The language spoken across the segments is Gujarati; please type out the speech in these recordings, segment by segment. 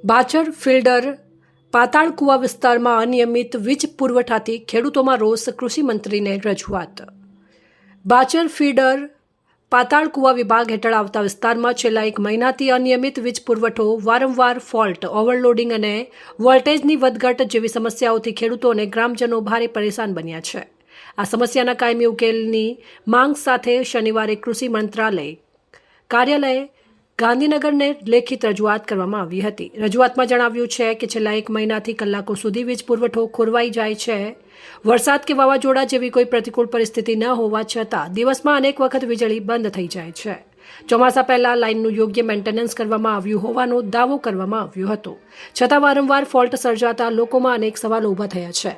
બાચર ફિલ્ડર પાતાળ કુવા વિસ્તારમાં અનિયમિત વીજ પુરવઠાથી ખેડૂતોમાં રોષ, કૃષિ મંત્રીને રજૂઆત। બાચર ફીડર પાતાળ કુવા વિભાગ હેઠળ આવતા વિસ્તારમાં છેલ્લા 1 મહિનાથી અનિયમિત વીજ પુરવઠો, વારંવાર ફોલ્ટ, ઓવરલોડિંગ અને વોલ્ટેજની વધઘટ જેવી સમસ્યાઓથી ખેડૂતો અને ગ્રામજનો ભારે પરેશાન બન્યા છે। આ સમસ્યાના કાયમી ઉકેલની માંગ સાથે શનિવારે કૃષિ મંત્રાલય કાર્યાલય ગાંધીનગરને લેખિત રજૂઆત કરવામાં આવી હતી। રજૂઆતમાં જણાવ્યું છે કે છેલ્લા 1 મહિનાથી કલાકો સુધી વીજ પુરવઠો ખોરવાઈ જાય છે। વરસાદ કે વાવાઝોડા જેવી કોઈ પ્રતિકૂળ પરિસ્થિતિ ન હોવા છતાં દિવસમાં અનેક વખત વીજળી બંધ થઈ જાય છે। ચોમાસા પહેલા લાઇનનું યોગ્ય મેન્ટેનન્સ કરવામાં આવ્યું હોવાનો દાવો કરવામાં આવ્યો હતો, છતાં વારંવાર ફોલ્ટ સર્જાતા લોકોમાં અનેક સવાલો ઊભા થયા છે।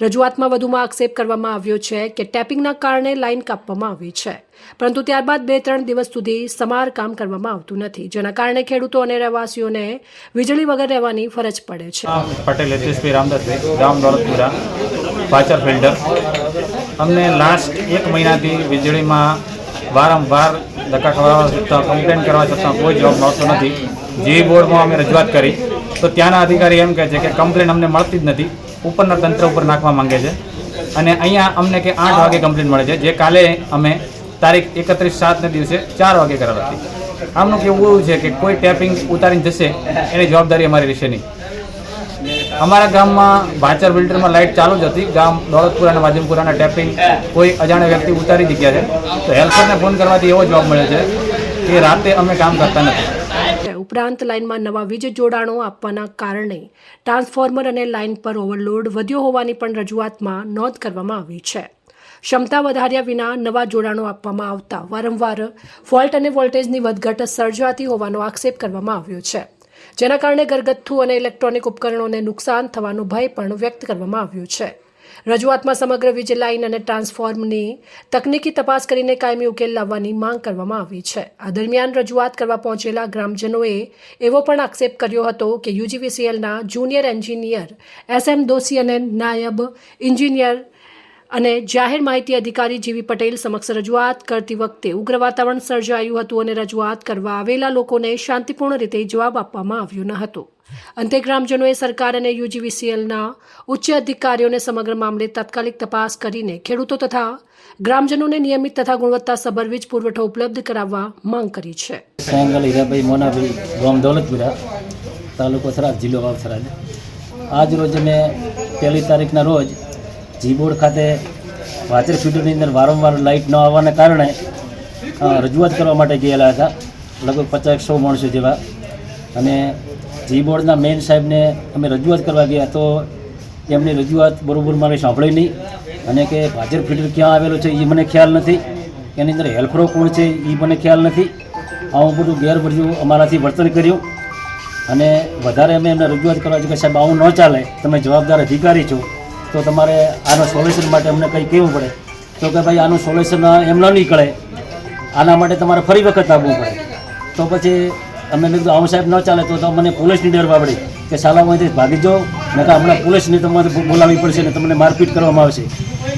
રજૂઆતમાં વધુમાં આક્ષેપ કરવામાં આવ્યો છે કે ટેપિંગના કારણે લાઇન કાપવામાં આવી છે, પરંતુ ત્યારબાદ 2-3 દિવસ સુધી સમારકામ કરવામાં આવતું નથી, જેના કારણે ખેડૂતો અને રહેવાસીઓને વીજળી વગર રહેવાની ફરજ પડે છે। પટેલ યતીશભાઈ રામદાસભાઈ, ગામ દોલતપુરા, બાચર ફિલ્ડર। અમને લાસ્ટ 1 મહિનાથી વીજળીમાં વારંવાર ધક્કા ખાવા છતાં, કમ્પ્લેન કરવા છતાં કોઈ જવાબ મળતો નથી। જે બોર્ડમાં અમે રજૂઆત કરી તો ત્યાંના અધિકારી એમ કહે છે કે કમ્પ્લેન અમને મળતી જ નથી, ઉપરના તંત્ર ઉપર નાખવા માંગે છે। અને અહીંયા અમને કે 8 વાગે કમ્પ્લેન મળે છે, જે કાલે અમે તારીખ 31/7 દિવસે 4 વાગે કરેલ હતી। આમનું કેવું એવું છે કે કોઈ ટેપિંગ ઉતારીને જશે એની જવાબદારી અમારી રહેશે નહીં। અમારા ગામમાં બાચર ફિલ્ટરમાં લાઇટ ચાલુ જ હતી, ગામ દોલતપુરા અને વાજમપુરાના ટેપિંગ કોઈ અજાણ્યા વ્યક્તિ ઉતારી દીધા છે, તો હેલ્પરને ફોન કરવાથી એવો જવાબ મળે છે કે રાતે અમે કામ કરતા નથી। ઉપરાંત લાઇનમાં નવા વીજ જોડાણો આપવાના કારણે ટ્રાન્સફોર્મર અને લાઇન પર ઓવરલોડ વધ્યો હોવાની પણ રજૂઆતમાં નોંધ કરવામાં આવી છે। ક્ષમતા વધાર્યા વિના નવા જોડાણો આપવામાં આવતા વારંવાર ફોલ્ટ અને વોલ્ટેજની વધઘટ સર્જાતી હોવાનો આક્ષેપ કરવામાં આવ્યો છે, જેના કારણે ઘરગથ્થુ અને ઇલેક્ટ્રોનિક ઉપકરણોને નુકસાન થવાનો ભય પણ વ્યક્ત કરવામાં આવ્યો છે। રજૂઆતમાં સમગ્ર વીજ લાઇન અને ટ્રાન્સફોર્મરની તકનીકી તપાસ કરીને કાયમી ઉકેલ લાવવાની માંગ કરવામાં આવી છે। આ દરમિયાન રજૂઆત કરવા પહોંચેલા ગ્રામજનોએ એવો પણ આક્ષેપ કર્યો હતો કે UGVCLના જુનિયર એન્જિનિયર SM દોશી અને નાયબ એન્જિનિયર અને જાહેર માહિતી અધિકારી જીવી પટેલ સમક્ષ રજૂઆત કરતી વખતે ઉગ્ર વાતાવરણ સર્જાયું હતું અને રજૂઆત કરવા આવેલા લોકોને શાંતિપૂર્ણ રીતે જવાબ આપવામાં આવ્યો ન હતો। અંતે ગ્રામજનોએ સરકાર અને UGVCLના ઉચ્ચ અધિકારીઓને સમગ્ર મામલે તાત્કાલિક તપાસ કરીને ખેડૂતો તથા ગ્રામજનોને નિયમિત તથા ગુણવત્તાસભર વીજ પુરવઠો ઉપલબ્ધ કરાવવા માંગ કરી છે। સાયંગલ હીરાભાઈ મોનાભાઈ, ગામ દોલતપુરા, તાલુકો થરાદ, જિલ્લો વાવથરાદ। આજ રોજ અમે 1 તારીખના રોજ જીબોર્ડ ખાતે બાચર ફીડરની અંદર વારંવાર લાઇટ ન આવવાના કારણે રજૂઆત કરવા માટે ગયેલા હતા, લગભગ 50-100 માણસો જેવા। અને જીબોર્ડના મેઇન સાહેબને અમે રજૂઆત કરવા ગયા તો એમની રજૂઆત બરાબર મારે સાંભળી નહીં, અને કે બાચર ફીડર ક્યાં આવેલો છે એ મને ખ્યાલ નથી, એની અંદર હેલ્પરો કોણ છે એ મને ખ્યાલ નથી। આવું બધું ગેરવર્જ્યું અમારાથી વર્તન કર્યું, અને વધારે અમે એમને રજૂઆત કરવા છે કે સાહેબ આવું ન ચાલે, તમે જવાબદાર અધિકારી છો તો તમારે આનો સોલ્યુશન માટે અમને કંઈ કહેવું પડે। તો કે ભાઈ આનું સોલ્યુશન એમ ન નીકળે, આના માટે તમારે ફરી વખત આવવું પડે। તો પછી અમે મેં કીધું આવું સાહેબ ન ચાલે તો મને પોલીસની ડરવા પડી કે શાલામાંથી ભાગી જાઓ, ને કે હમણાં પોલીસને તમારે બોલાવવી પડશે ને તમને મારપીટ કરવામાં આવશે।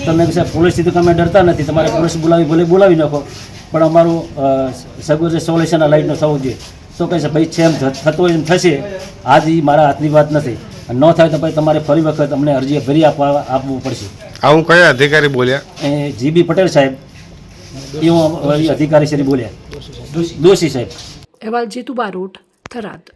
તો મેં કીધું સાહેબ પોલીસથી તો અમે ડરતા નથી, તમારે પોલીસ બોલાવી નાખો, પણ અમારું સગવડ સોલ્યુશન આ લાઇટનો થવું જોઈએ। તો કહે છે ભાઈ છે એમ થતો એમ થશે, આજ એ મારા હાથની વાત નથી, ન થાય તો પછી તમારે ફરી વખત અમને અરજી ભરી આપવું પડશે। આવું કયા અધિકારી બોલ્યા? જીબી પટેલ સાહેબ, એવું અધિકારી શ્રી બોલ્યા, દોશી સાહેબ। અહેવાલ જીતુ બારોટ, થરાદ।